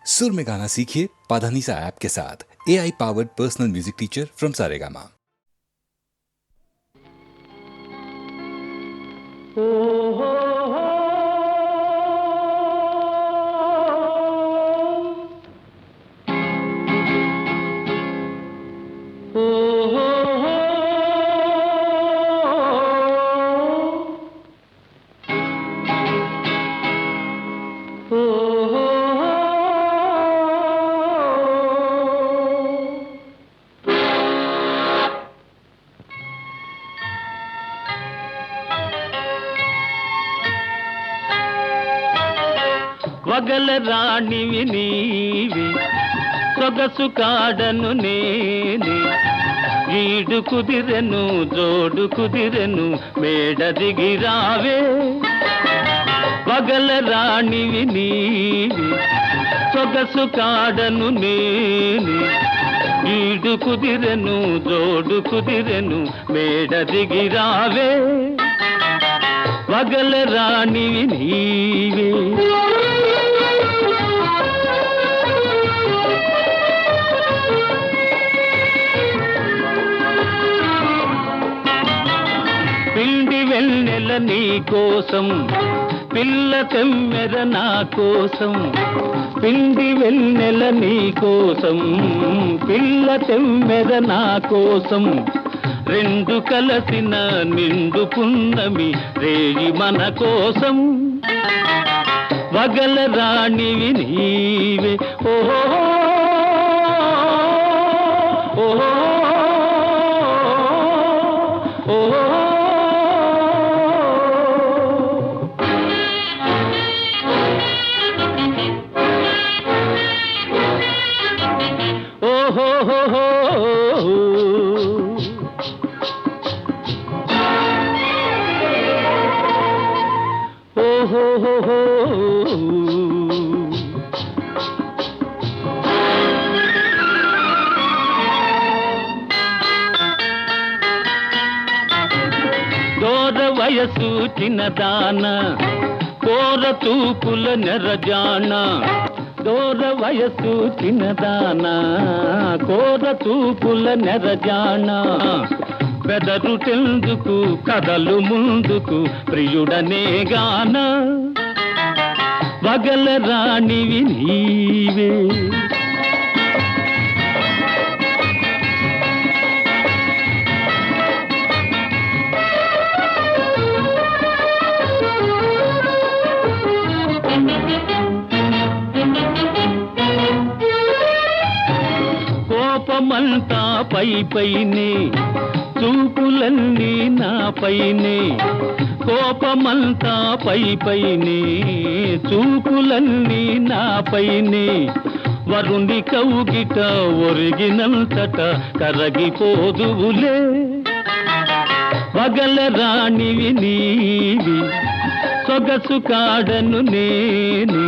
सुर में गाना सीखिए पाधानीसा ऐप के साथ। AI powered personal music teacher from Saregama. వగల రాణివి నీవి సొగసు కాడను నేనే ఈడు కుదిరెను జోడు కుదిరెను మేడ దిగి రావే వగల రాణివి నీవి సొగసు కాడను నేనే ఈడు కుదిరెను జోడు కుదిరెను మేడ దిగి రావే వగల రాణివి నీవే పిండి వెన్నెల నీ కోసం పిల్ల తెమ్మెర నా కోసం పిండి వెన్నెల నీ కోసం పిల్ల తెమ్మెర నా కోసం రెండు కలసిన నిండు పున్నమి రేయి మన కోసం వగల రాణివి నీవే ఓహో ఓహో ఓహో దూర వయసు చిన్నదాన కోర తూపుల నెరజాన దూర వయసు చిన్నదాన కోర తూపుల నెరజాన బెదరు తెందుకు కదలు ముందుకు ప్రియుడనే గాన వగల రాణివి నీవే కోపమంతా పై పైనే చూపులన్నీ నా పైనే కోపమంతా పై పైనే చూపులన్నీ నా పైనే వరుణి కౌగిట ఒరిగినంతట కరగిపోదువులే వగల రాణివి నీవి సొగసు కాడను నేనే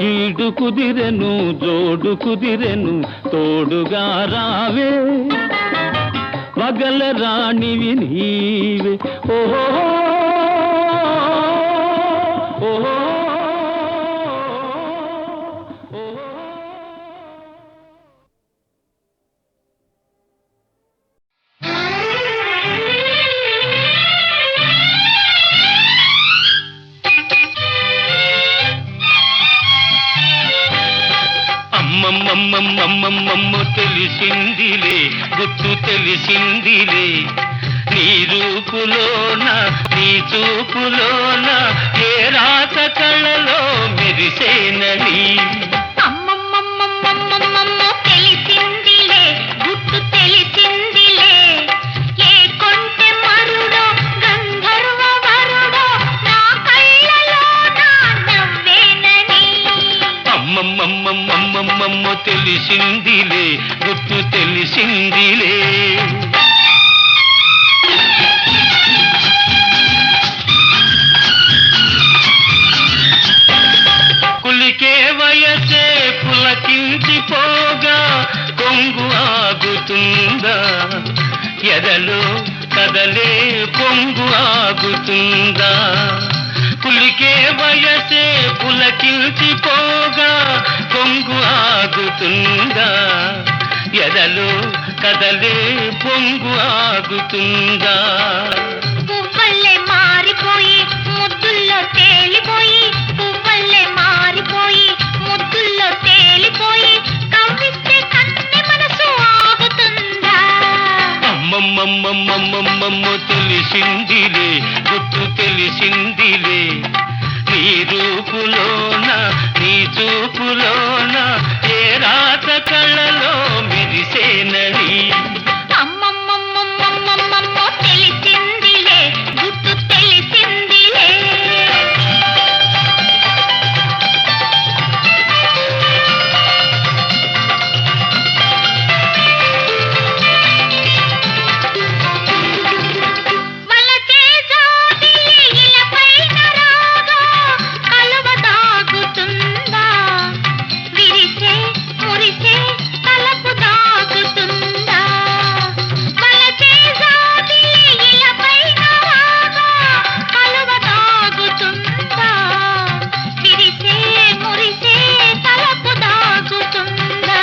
ఈడు కుదిరెను జోడు కుదిరెను తోడుగా రావే వగల రాణివి నీవే ఓహో ఓహో అమ్మమ్మమ్మమ్మమ్మమ్మ తెలిసిందిలే గుర్తు తెలిసిందిలే నీ రూపులోన నీ చూపులోన ఏ రాత కళలో మెరిసేనని అమ్మమ్మమ్మమ్మమ్మమ్మ తెలిసిందిలే గుర్తు తెలిసిందిలే ఏ కొంటె మరుడో గంధర్వ వరుడో నా కళ్ళలో నా నవ్వేనని అమ్మమ్మమ్మమ్మమ్మమ్మ తెలిసిందిలే గుర్తు తెలిసిందిలే కులికే వయసే పులకించిపోగా కొంగు ఆగుతుందా ఎదలో కదలే పొంగు ఆగుతుందా పులికే వయసే పులకించిపోగా కొంగు ఆగుతుందా ఎదలో కదలే పొంగు ఆగుతుందా పువ్వల్లే మారిపోయి ముద్దుల్లో తేలిపోయి పువ్వల్లే మారిపోయి ముద్దుల్లో తేలిపోయి కవ్విస్తే కన్నె మనసు ఆగుతుందా అమ్మమ్మమ్మమ్మమ్మమ్మమ్మ తెలిసిందిలే గుర్తు తెలిసిందిలే నీ రూపులోన నీ చూపులోన ఏ రాత కళ్ళలో మెరిసేనని అమ్మమ్మమ్మమ్మమ్మమ్మమ్మో తెలిసిందిలే గుర్తు తెలిసిందిలే వలచే జాతి ఇలపైన రాగా కలువ దాగుతుందా విరిసే మురిసే తలపు దాగుతుందా వలచే జాతి ఇలపైన రాగా కలువ దాగుతుందా విరిసే మురిసే తలపు దాగుతుందా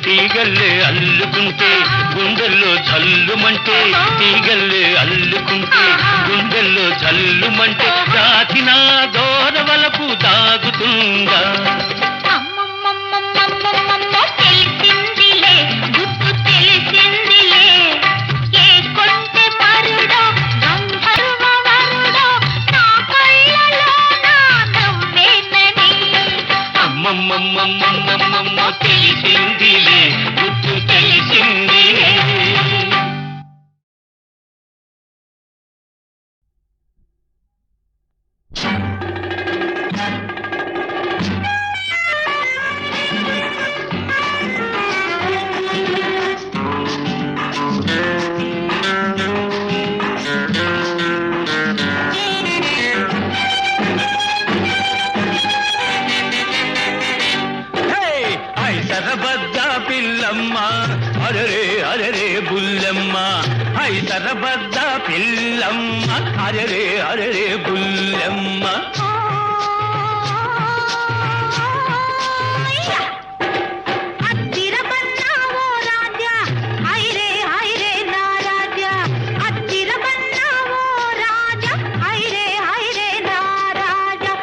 తీగల్లే అల్లుకుంటే గుండెల్లో జల్లుమంటే తీగల్లే అల్లుకుంటే గుండెల్లో జల్లుమంటే రాతిన దోరవలపు దాగుతుందా అమ్మమ్మమ్మమ్మమ్మమ్మమ్మో తెలిసిందిలే గుర్తు తెలిసిందిలే ఏ కొంటె మరుడో గంధర్వ వరుడో నా కళ్ళలో నా నవ్వేనని అమ్మమ్మమ్మమ్మమ్మమ్మమ్మ తెలిసిందిలే గుర్తు తెలిసిందిలే ఐసరబద్ద పిల్లమ్మ అరరే అరరే బుల్లమ్మ ఐసరబద్ద పిల్లమ్మ అరరే అరరే బుల్లమ్మ అచ్చిరబన్నావో రాజా హైరే హైరే నా రాజా అచ్చిరబన్నావో రాజా హైరే హైరే నా రాజా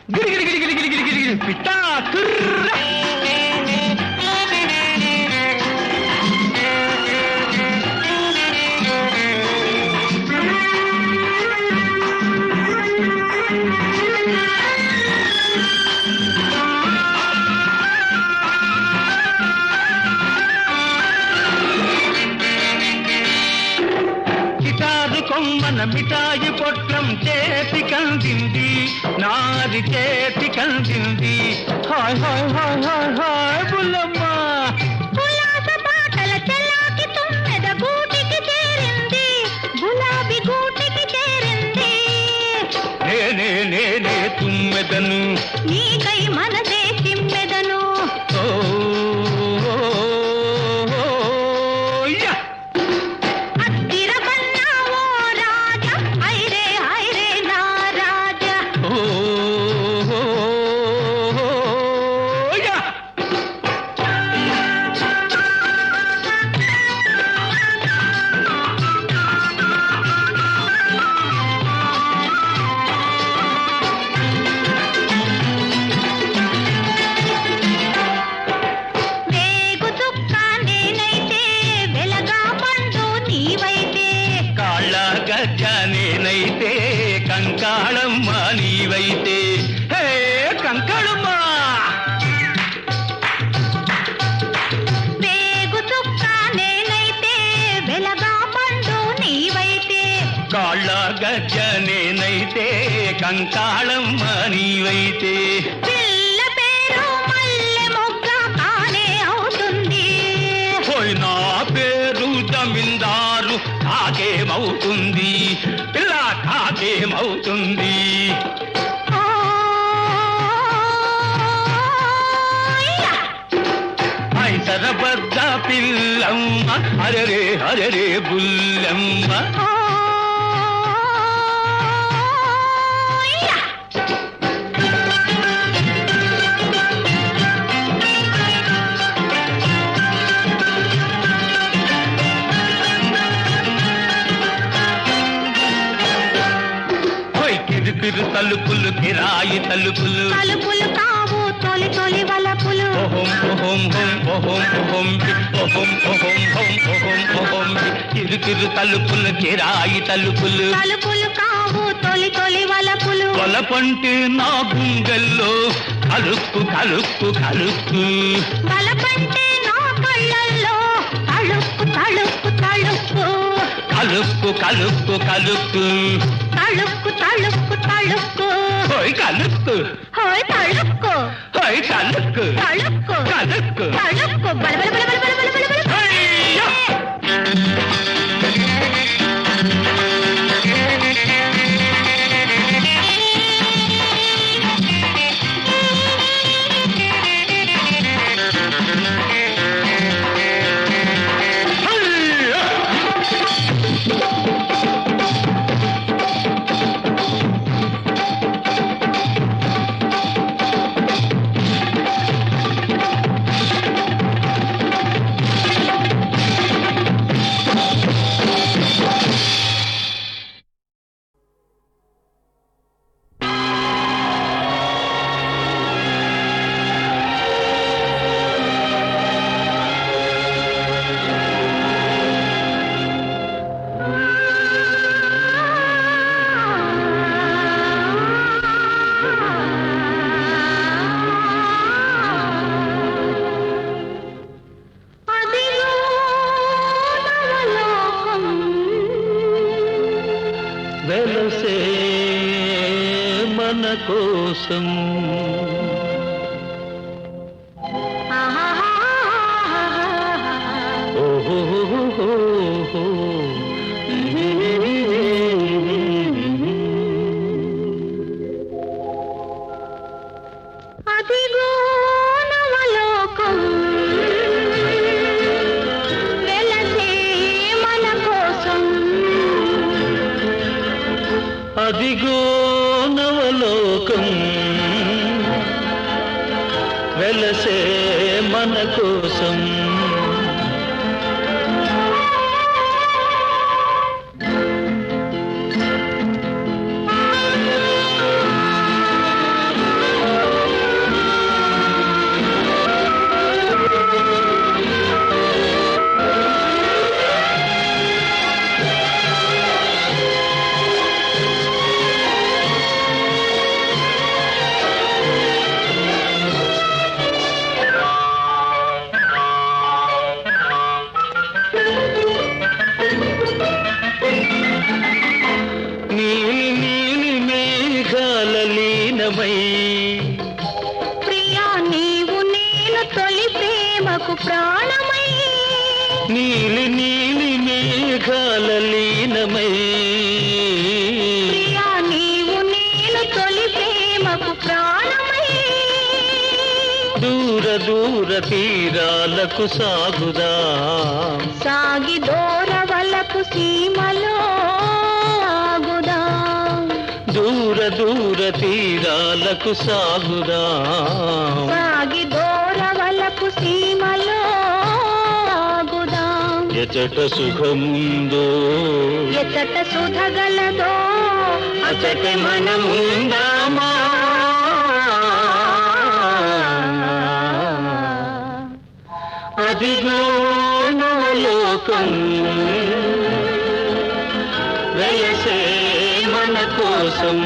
గిరి గిరి గిరి గిరి గిరి గిరి గిరి పిట్టా కుర్ర గిటారు కొమ్మన మిఠాయి పొట్లం చేతి కందింది నాది చేతి కందింది హాయ్ హాయ్ హాయ్ హాయ్ హాయ్ బుల్లమ్మ ఉల్లాస పాటల చలాకి తుమ్మెద గూటికి చేరింది గులాబీ గూటికి చేరింది నేనే నేనే తుమ్మెదను నీకై మనసే చిమ్మెదను ఓ యా అచ్చిరబన్నావో రాజా హైరే హైరే నా రాజా ఓ యా వేగు చుక్క నేనైతే వెలగా పండు నీవైతే కాళ్ళ గజ్జ నేనైతే కంకాళమ్మ నీవైతే హే కంకాళమ్మ వేగు చుక్క నేనైతే వెలగా పండు నీవైతే కాళ్ళ గజ్జ నేనైతే కంకాళమ్మ నీవైతే పిల్ల పేరు మల్లె మొగ్గ కానే అవుతుంది పోయి నా పేరు జమీందారు కాకేమవుతుంది పిల్ల కాకేమవుతుంది ఐసరబద్ద పిల్లమ్మ అరరే అరరే బుల్లమ్మ కిరుకిరు తలుపులు కిరాయి తలుపులు తలుపులు కావు తొలి తొలి వలపులు ఓహం ఓహం హోం ఓహం ఓహం ఓహం ఓహం హోం ఓహం ఓహం కిరుకిరు తలుపులు కిరాయి తలుపులు తలుపులు కావు తొలి తొలి వలపులు వలపంటే నా గుండెల్లో కలుక్కు కలుక్కు కలుక్కు బలపంటే నా కళ్ళల్లో తళుక్కు తళుక్కు తళుక్కు కలుక్కు కలుక్కు కలుక్కు తళుక్కు తళుక్కు తళుక్కు హోయ్ కలుక్కు హోయ్ తళుక్కు హోయ్ కలుక్కు తళుక్కు కలుక్కు తళుక్కు బల బల బల బల బల బల బల హయ్యా! వెలసే మన కోసం ఓహో అదిగో నవలోకం వెలసే మన కోసం అదిగో నవలోకం వెలసే మన కోసం నీలి నీలి మేఘాల లీనమై ప్రియా నీవు నేను తొలి ప్రేమకు ప్రాణమై నీలి నీలి మేఘాల లీనమై ప్రియా నీవు నేను తొలి ప్రేమకు ప్రాణమై దూర దూర తీరాలకు సాగుదా సాగి దూరవలపు సీమలో ఆగుదా దూర దూర తీరాలకు సాగుదా సాగి దూరవలపు సీమలో ఆగుదా ఎచట సుఖముందో ఎచ్చట సుధగలదో అచట మనముందామా అదిగో నవలోకం వెలసే మన కోసం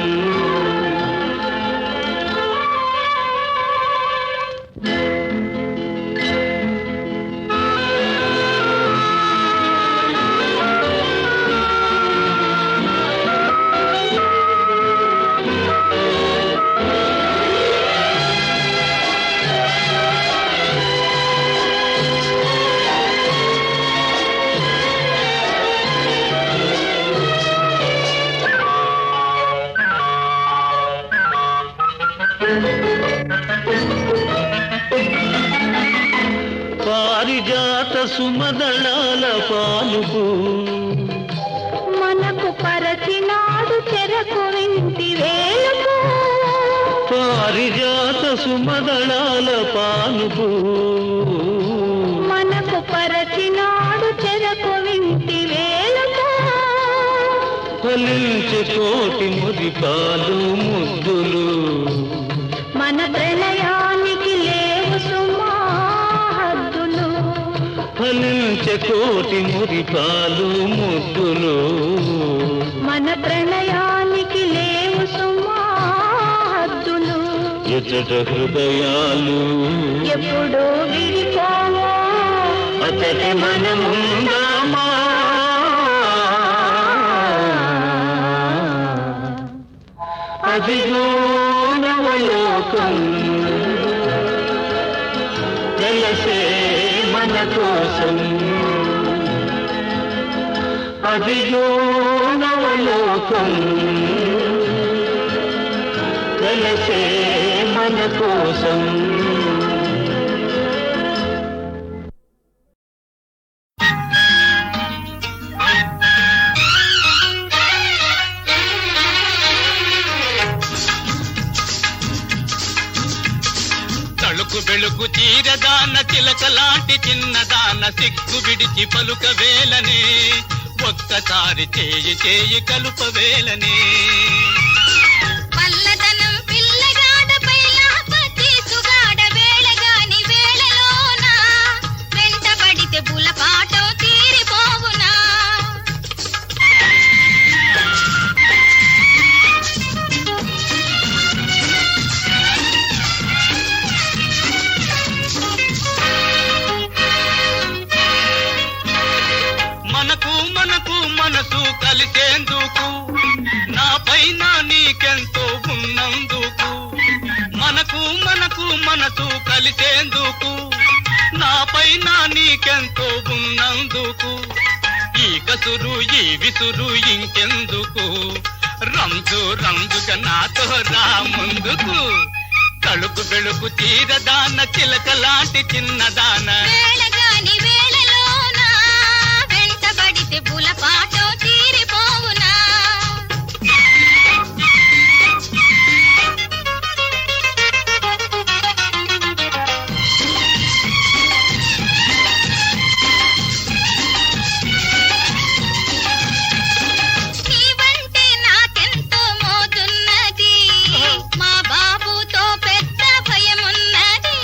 పారిజాత సుమదళాల పాలుపు మనకు పరచినాడు చెరకు వింటి వేలుపు పారిజాత సుమదళాల పాలుపు మనకు పరచినాడు చెరకు వింటి వేలుపు ఫలించే కోటి మురిపాలు ముద్దులు మన ప్రణయానికి లేవు సుమా హద్దులు. ఫలించే కోటి మురిపాలు ముద్దులు మన ప్రణయానికి లేవు సుమా హద్దులు. ఎచ్చట హృదయాలు ఎప్పుడో విడిపోవో అతటి మనముందామా అదిగో నవలోకం వెలసే మన కోసం. అదిగో నవలోకం వెలసే మన కోసం. తళుకు బెళుకు చీరదాన చిలకలాంటి చిన్నదాన సిగ్గు విడిచి పలుక వేలనే ఒక్కసారి చేయి చేయి కలుప వేలనే. పల్లదనం పిల్లగాడపై లాపతి సుగాడ వేళగాని వేళలోన వెంటబడితే బులపాటం తీరిపోవునా. మనకు మనకు మనసు కలిసేందుకు నా పైన నీకెంతో ఉన్నందుకు. మనకు మనకు మనసు కలిసేందుకు నా పైన నీకెంతో ఉన్నందుకు. ఈ కసురు ఈ విసురు ఇంకెందుకు రంజు రంజుగా నాతో రా ముందుకు. తళుకు బెళుకు చీరదాన చిలకలాంటి చిన్నదాన వేళగాని వేళలోన వెంటబడితే బులపాటం తీరిపోవునా. నీవంటే నాకెంతో మోజున్నది, మా బాబుతో పెద్ద భయమున్నది.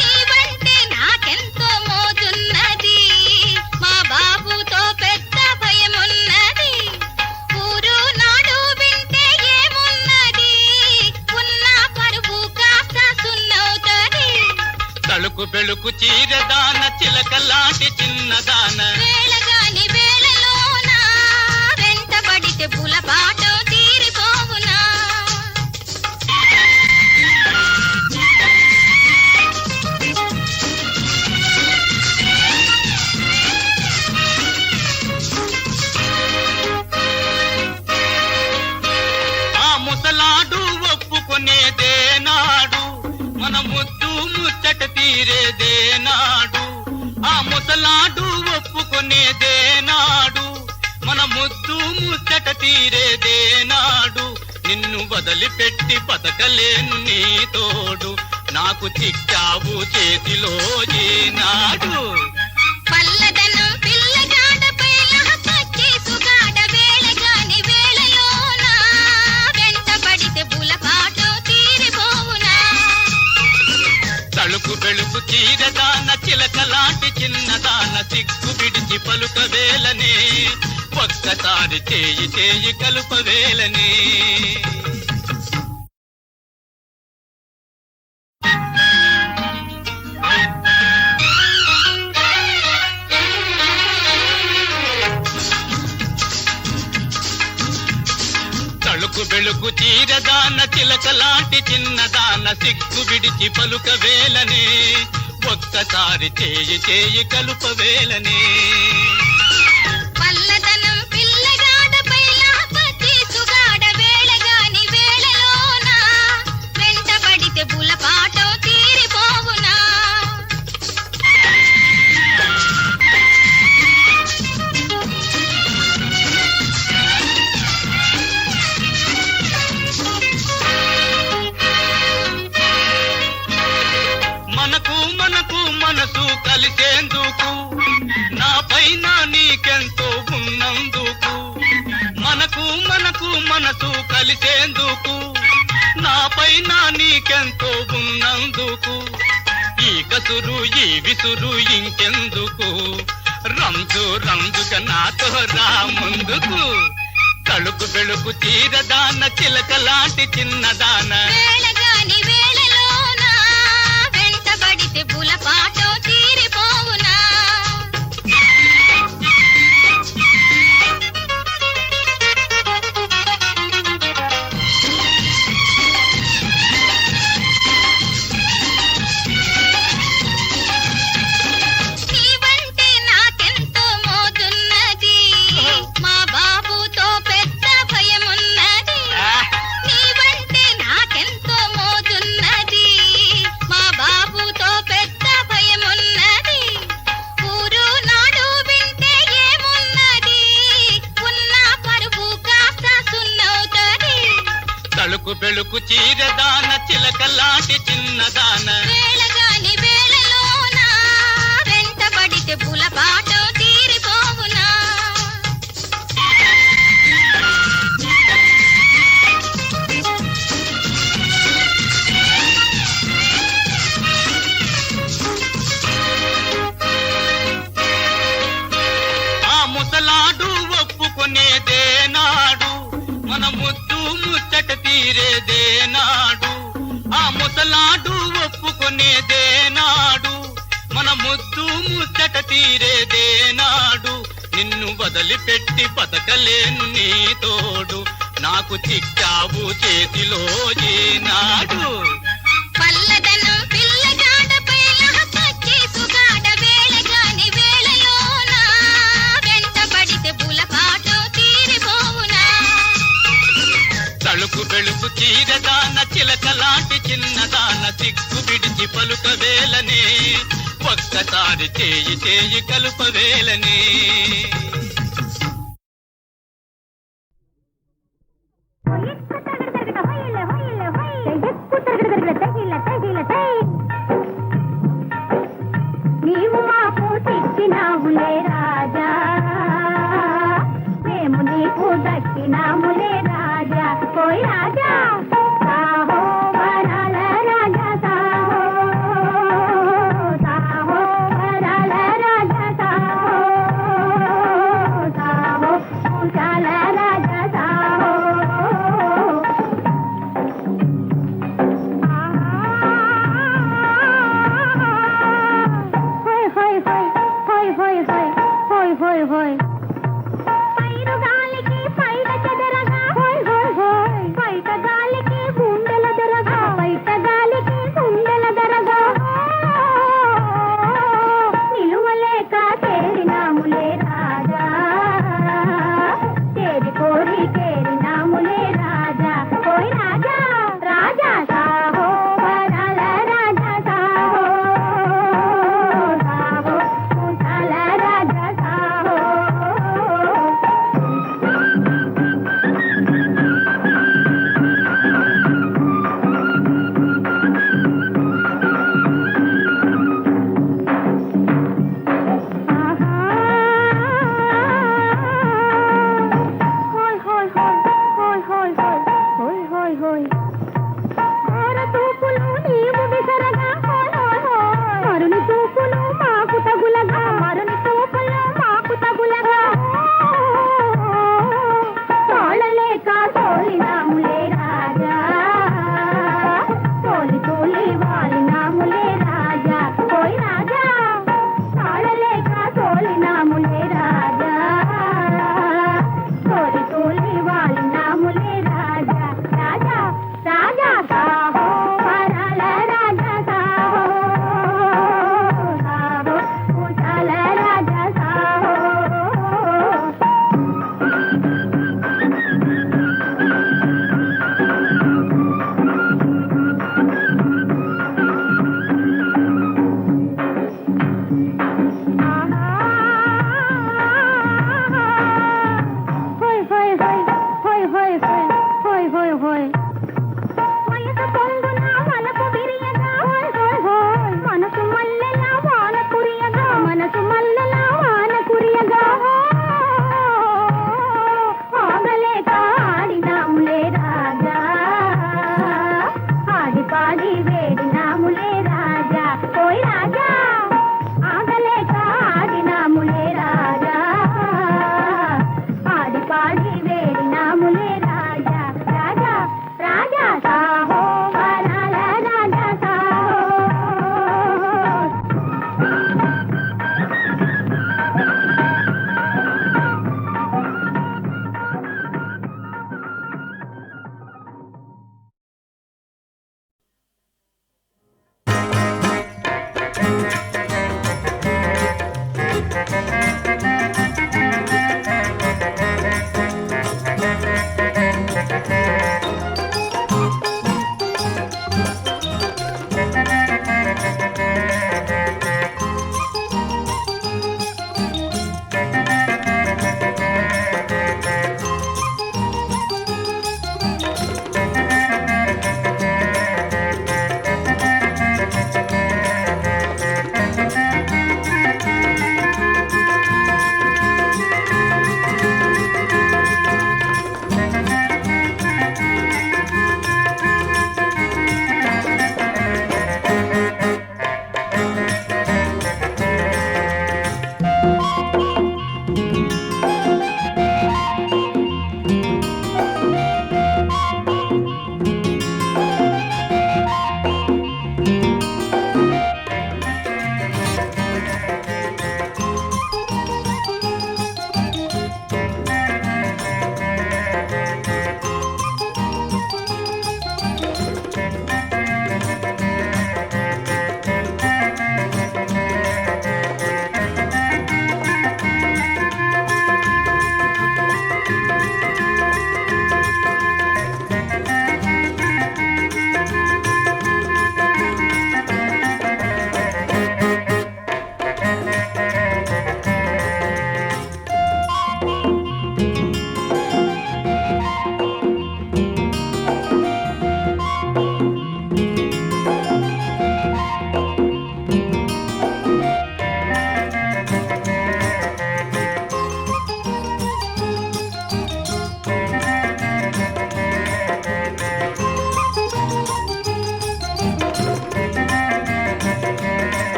నీవంటే నాకెంతో మోజున్నది, మా బాబుతో పెద్ద భయమున్నది. ఊరు నాడు వింటే ఏమున్నది, ఉన్న పరువు కాస్త సున్నవుతది. తళుకు బెళుకు చీరదాన చిలకలాంటి చిన్నదాన వేళగాని వేళలోన వెంటబడితే బులపాటం తీరిపోవునా. ఆ ముసలాడు ఒప్పుకునేదేనాడు మన ముద్దు ముచ్చట తీరేదేనాడు. ఆ ముసలాడు ఒప్పుకునేదేనాడు మన ముద్దు ముచ్చట తీరేదేనాడు. నిన్ను వదిలిపెట్టి బతకలేను నీ తోడు నాకు చిక్కావు చేతిలో ఈనాడు. పల్లదనం పిల్లగాడపై లాపతి సుగాడ వేళగాని వేళలోన వెంటబడితే బులపాటం తీరిపోవునా. తళుకు బెళుకు చీరదాన చిలకలాంటి చిన్నదాన సిగ్గు విడిచి పలుక వేలనే ఒక్కసారి చేయి చేయి కలుప వేలనే. తళుకు బెళుకు చీరదాన చిలకలాంటి చిన్నదాన సిగ్గు విడిచి పలుక వేలనే ఒక్కసారి చేయి చేయి కలుప వేలనే. పల్లదనం పిల్లగాడపై లాపతి సుగాడ వేళగాని వేళలోన వెంటబడితే బులపాటం తీరిపోవునా. మనకు మనకు మనసు కలిసేందుకు నా పైన నీకెంతో ఉన్నందుకు. మనకు మనకు మనసు కలిసేందుకు నాపైన నీకెంతో ఉన్నందుకు ఈ కసురు ఈ విసురు ఇంకెందుకు రంజు రంజుగా నాతో రా ముందుకు తలుపు వెలుగు తీరదాన చిలక లాంటి చిన్నదాన వేళగాని వేళలోన వెంటబడితే బులపాటో తీరిపోవునా నీవంటే నాకెంతో మోజున్నది మా బాబుతో పెద్ద భయమున్నది నీవంటే నాకెంతో మోజున్నది మా బాబుతో పెద్ద భయమున్నది ఊరు నాడు వింటే ఏమున్నది ఉన్న పరువు కాస్త సున్నవుతది తలుకు బెలుకు చీరదాన చిలక లాంటి చిన్నదాన వేళగాని వేళలోన వెంటబడితే బులపాటో తీరిపోవునా ఆ ముసలాడు ఒప్పుకునేదేనాడు మన ముద్దు ముచ్చట తీరేదేనాడు ఆ ముసలాడు ఒప్పుకునేదేనాడు మన ముద్దు ముచ్చట తీరేదేనాడు నిన్ను వదిలిపెట్టి బతకలేను నీ తోడు నాకు చిక్కావు చేతిలో ఏనాడు పల్లదనం పిల్లగాడపై లహపచ్చి సుగాడ వేళగాని వేళలోన వెంటబడితే బులపాటో తీరిపోవునా తలుపు వెలుగు చీరదాన చిలక లాంటి చిన్నదాన సిగ్గు విడిచి పలుక వేలనే ఒక్కసారి చేయి చేయి కలుప వేలనే నీవు మాకు తెచ్చినావులే రాజా మేము నీకు దక్కినాములే రాజా పోయి రాజా సాహో వరాల రాజా సాహో సాహో వరాల రాజా సాహో సాహో పూజాల రాజా సాహో హోయ్ పైరు గాలికి పైట చెదరగా హోయ్ హోయ్ హోయ్ పైట గాలికి గుండెల దొరగా పైట గాలికి గుండెల దొరగా నిలువలేక చేరినాములే రాజా చేరి కోరి చేరినాములే రాజా హోయ్ రాజా రాజా సాహో వరాల రాజా సాహో సాహో పూజాల రాజా సాహో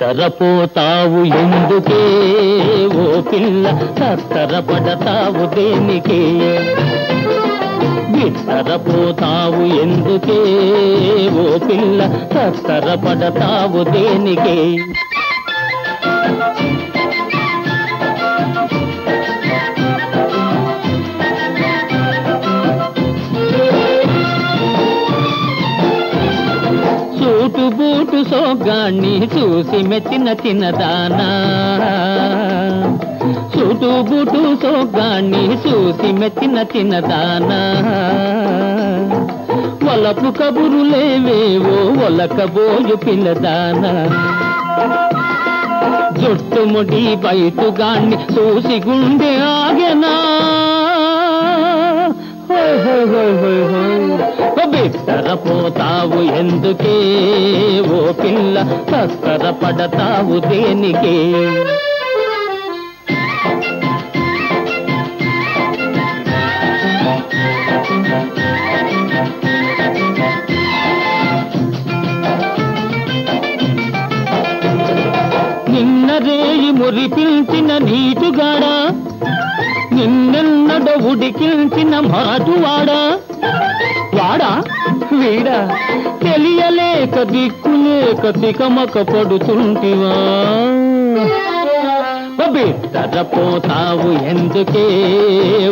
బిత్తరపోతావు ఎందుకే ఓ పిల్ల తత్తరపడతావు దేనికే బిత్తరపోతావు ఎందుకే ఓ పిల్ల తత్తరపడతావు దేనికే బూటు సోగాన్ని చూసి మెచ్చిన చిన్నదానా సూటు బూటు సోగాన్ని చూసి మెచ్చిన చిన్నదానా వలపు కబురులేవేవో ఒలకబోయు పిల్లదానా జుట్టుముడి బయటుగాన్ని చూసి గుండె ఆగెనా బిత్తరపోతావు ఎందుకే ఓ పిల్ల తత్తరపడతావు దేనికే నిన్న రేయి మురిపించిన నీటుగాడా నిన్నెన్నడ ఉడికించిన మాటువాడా వాడా వీడా తెలియలేక దిక్కులేక తికమక పడుతుంటివా బిత్తరపోతావు ఎందుకే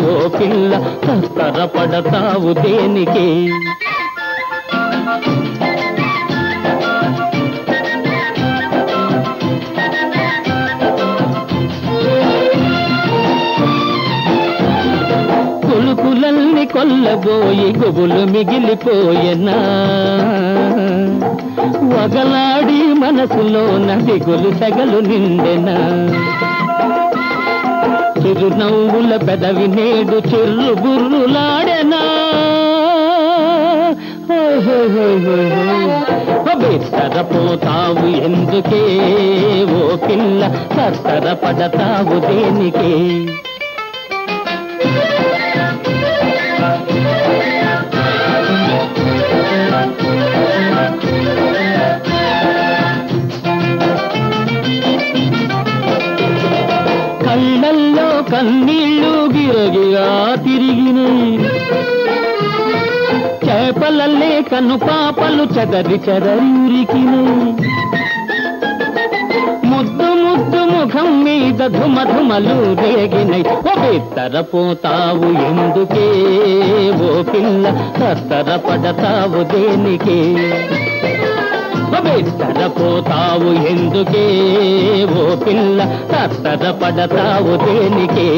ఓ పిల్ల తత్తరపడతావు దేనికే కొలుకులల్ని కొల్లబోయి గుబులు మిగిలిపోయెనా వగలాడి మనసులోన దిగులు సగలు నిండెనా చిరునవ్వుల పెదవి నేడు చిర్రు బుర్రులాడెనా బిత్తరపోతావు ఎందుకే ఓ పిల్ల తత్తరపడతావు దేనికే కళ్ళల్లో కన్నీళ్ళు గిరగిరా తిరిగినాయి చేపలల్లే కను పాపలు చెదరి చెదరికినాయి ముద్దు ముద్దు ముఖం మీద ధుమధుమలు రేగినై బిత్తరపోతావు ఎందుకే ఓ పిల్ల తత్తరపడతావు దేనికే బిత్తరపోతావు ఎందుకే ఓ పిల్ల తత్తరపడతావు దేనికే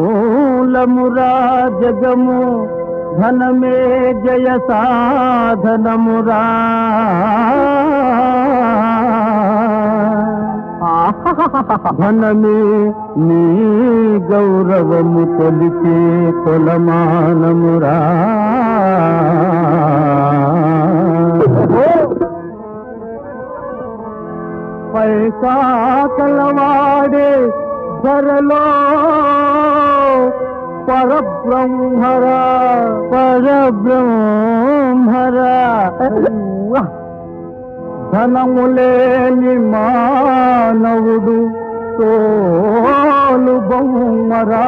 ధనమూలమురా జగము ధనమే జయ సాధనమురా ధనమే నీ గౌరవము కొలిచే కొలమానమురా పైసా కలవాడే ధరలో పరబ్రహ్మరా పరబ్రహ్మరా ధనములేని మానవుడు తోలు బొమ్మరా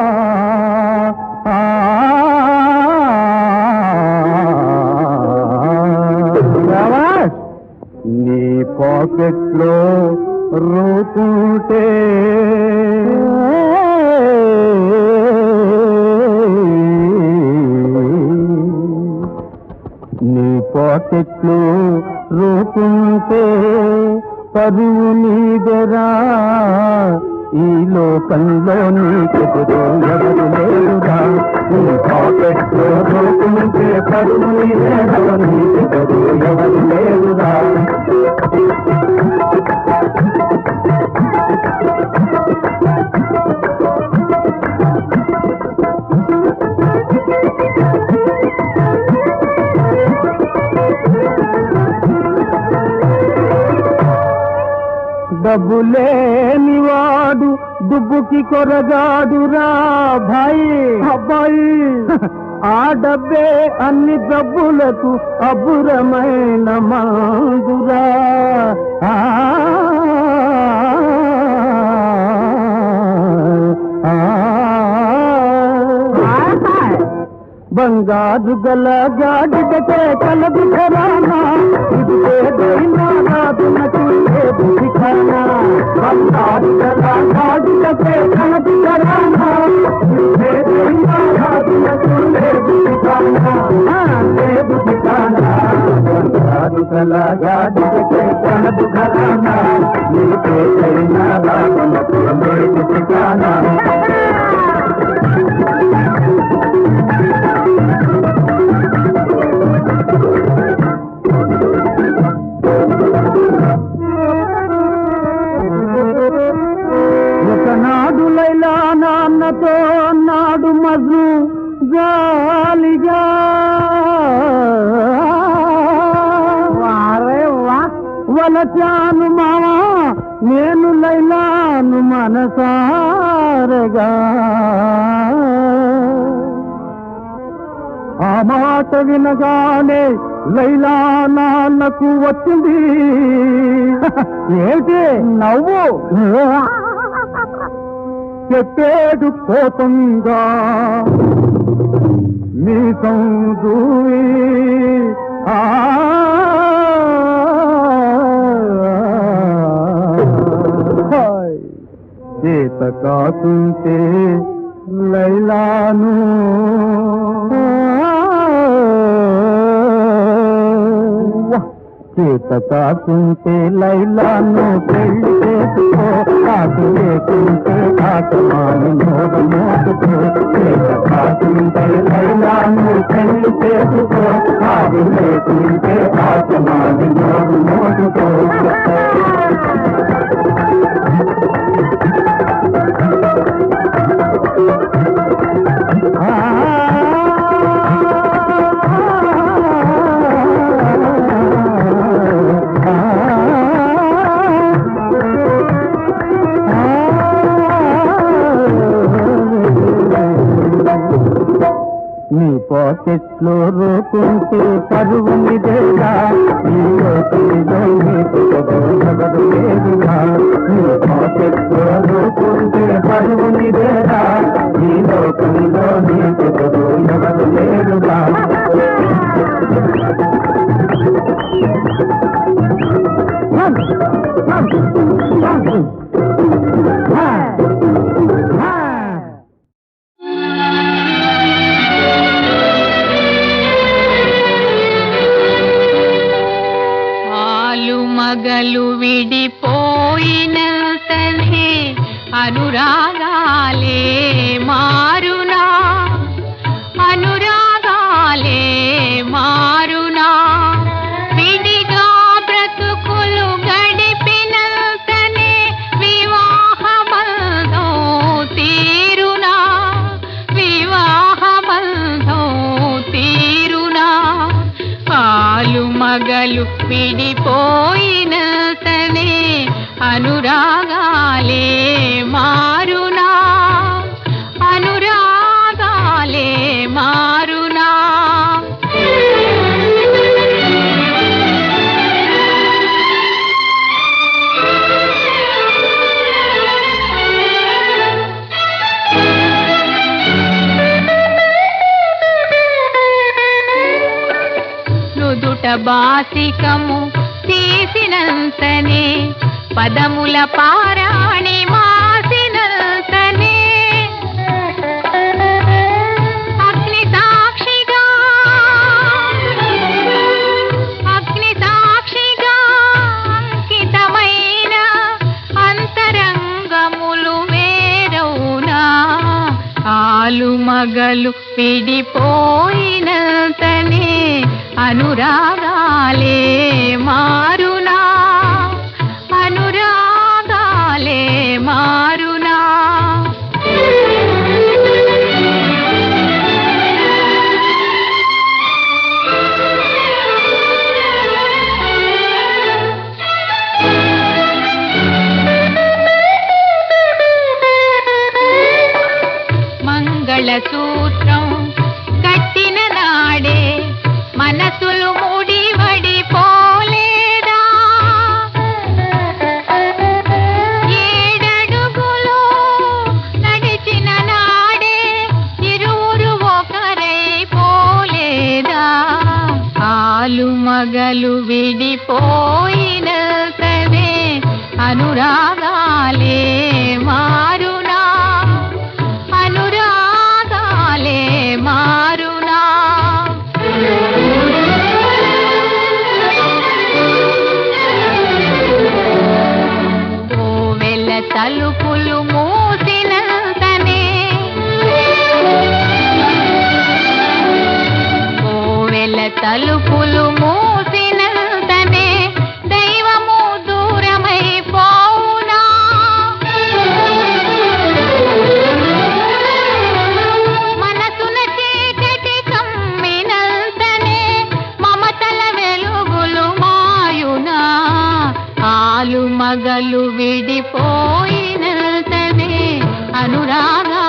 నీ పాకెట్లో రూపుంటే నీ పాకెట్లు రూపుంటే పరువు నీదెరా ఈ లోకంలో నీకెదురు ఎవరు లేరురా నీ పాకెట్లో రూపుంటే పరువు నీదెరా నీకెదురు ఎవరు లేరురా డబ్బులేనివాడు కొరగాడురా భాయ్ అబ్బాయి ఆ డబ్బే అన్ని జబ్బులకు అబ్బురమైన మందురా ఆ, ఆ, బంగారు గల గాడిదకే కలదు ఘరానా ఇది ఏదైనా రాదునకు లేదు ఠికానా బంగారు గల గాడిదకే కలదు ఘరానా ఇది ఏదైనా రాదునకు లేదు ఠికానా లేదు ఠికానా బంగారు గల గాడిదకే కలదు ఘరానా ఇది ఏదైనా రాదునకు లేదు ఠికానా ఒకనాడు లైలా నాన్నతో నాడు మజ్ను జాలిగా వలచాను మావా నేను లైలాను మనసారగా ఆ మాట వినగానే లైలా నాన్నకు వచ్చింది ఏంటి నవ్వు చెప్పేడు కోపంగా మీ దూవి చేత కాకుంటే లైలాను చేత కాకుంటే లైలాను పెళ్లి చేసుకో కాకు లేకుంటే కాకమాని మోగ మోసుకో చేత కాకుంటే లైలాను పెళ్లి చేసుకో కాకు లేకుంటే కాకమాని మోగ మోసుకో నీ పాకెట్లో రోకుంటే కరువు నిదేగా ఈ లోకంలో నీకు ఎవరు లేదుగా నీ పాకెట్లో రోకుంటే కరువు నిదేగా ఈ లోకంలో నీకు ఎవరు లేదుగా మగలు విడిపోయినంతనే అనురాగాలే మారునా అనురాగాలే మారునా విడిగా బ్రతుకులు గడిపినంతనే వివాహబంధం తీరునా వివాహబంధం తీరునా పాలు మగలు విడిపోయినంతనే అనురాగాలే మారునా అనురాగాలే మారునా నుదుట బాసికము తీసినంతనే పదముల పారాణి మాసినంతనే అగ్ని సాక్షిగా అంకితమైన అంతరంగములు వేరవునా ఆలు మగలు విడిపోయినంతనే అనురాగాలే మారునా అనురాగాలే మారునా మంగళ సూత్రం కట్టిన నాడే మనసులు ముడివడిపోలేదా? ఏడడుగులు నడిచిన నాడే ఇరువురు ఒకరైపోలేదా? ఆలు మగలు విడిపోయినతనే అనురాగాలే మారునా, అనురాగాలే మారునా. కోవెల తలుపులు మూసినంతనే, కోవెల తలుపులు మూసినంతనే దైవము దూరమైపోవునా? మనసున చీకటి కమ్మినంతనే మమతల వెలుగులు మాయునా? ఆలు మగలు విడిపోయినంతనే అనురాగా